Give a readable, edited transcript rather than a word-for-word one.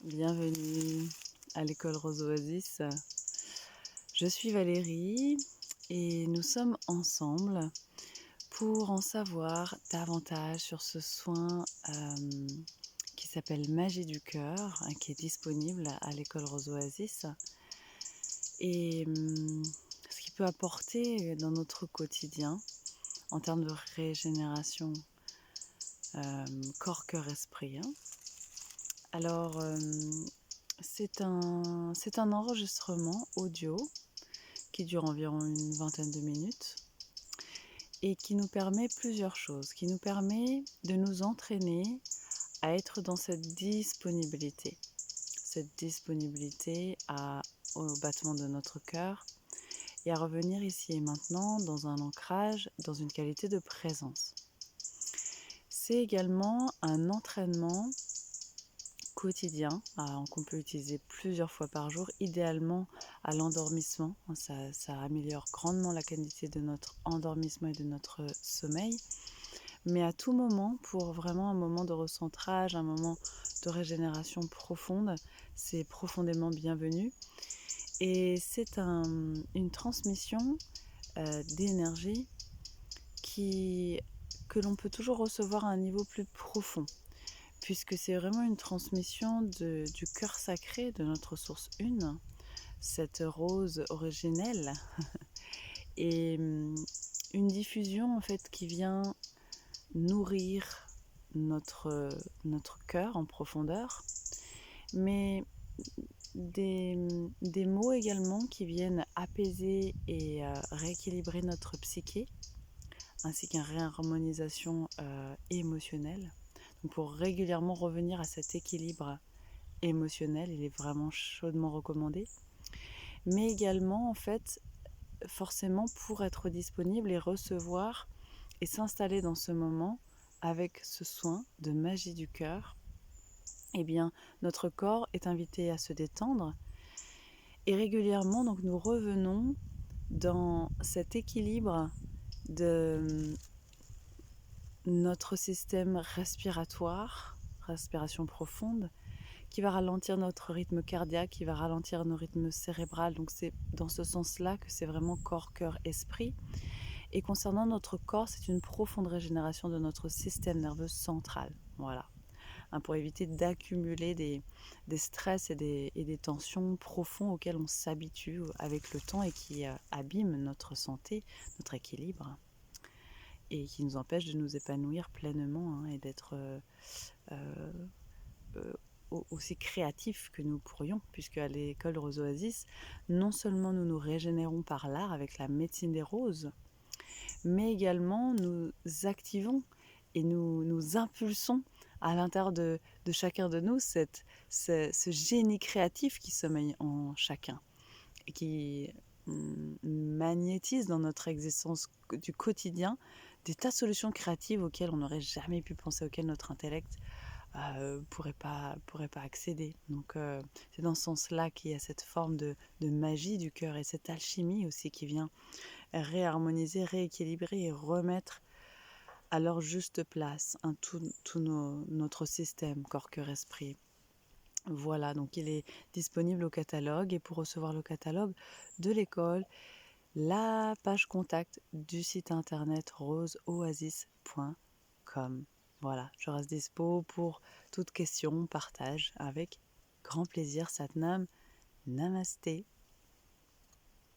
Bienvenue à l'école Rose Oasis. Je suis Valérie et nous sommes ensemble pour en savoir davantage sur ce soin qui s'appelle Magie du cœur, qui est disponible à l'école Rose Oasis et ce qu'il peut apporter dans notre quotidien en termes de régénération corps, cœur, esprit. Alors, c'est un enregistrement audio qui dure environ une vingtaine de minutes et qui nous permet plusieurs choses, qui nous permet de nous entraîner à être dans cette disponibilité au battement de notre cœur et à revenir ici et maintenant dans un ancrage, dans une qualité de présence. C'est également un entraînement quotidien qu'on peut utiliser plusieurs fois par jour, idéalement à l'endormissement. Ça améliore grandement la qualité de notre endormissement et de notre sommeil. Mais à tout moment, pour vraiment un moment de recentrage, un moment de régénération profonde, c'est profondément bienvenu. Et c'est une transmission d'énergie que l'on peut toujours recevoir à un niveau plus profond, puisque c'est vraiment une transmission du cœur sacré de notre source une, cette rose originelle, et une diffusion en fait qui vient nourrir notre cœur en profondeur, mais des mots également qui viennent apaiser et rééquilibrer notre psyché, ainsi qu'une réharmonisation émotionnelle. Donc pour régulièrement revenir à cet équilibre émotionnel, il est vraiment chaudement recommandé. Mais également, en fait, forcément pour être disponible et recevoir et s'installer dans ce moment avec ce soin de magie du cœur, eh bien, notre corps est invité à se détendre et régulièrement, donc, nous revenons dans cet équilibre de notre système respiratoire, respiration profonde, qui va ralentir notre rythme cardiaque, qui va ralentir nos rythmes cérébraux. Donc c'est dans ce sens-là que c'est vraiment corps, cœur, esprit. Et concernant notre corps, c'est une profonde régénération de notre système nerveux central. Voilà. Pour éviter d'accumuler des stress et des tensions profonds auxquels on s'habitue avec le temps et qui abîment notre santé, notre équilibre, et qui nous empêchent de nous épanouir pleinement et d'être aussi créatifs que nous pourrions, puisque à l'école Rose Oasis, non seulement nous nous régénérons par l'art avec la médecine des roses, mais également nous activons et nous impulsons à l'intérieur de chacun de nous ce génie créatif qui sommeille en chacun et qui magnétise dans notre existence du quotidien des tas de solutions créatives auxquelles on n'aurait jamais pu penser, auxquelles notre intellect pourrait pas accéder. Donc c'est dans ce sens-là qu'il y a cette forme de magie du cœur et cette alchimie aussi qui vient réharmoniser, rééquilibrer et remettre à leur juste place tout notre système corps, cœur, esprit. Voilà, donc il est disponible au catalogue, et pour recevoir le catalogue de l'école, la page contact du site internet roseoasis.com. Voilà, je reste dispo pour toute question, partage avec grand plaisir. Satnam, namasté.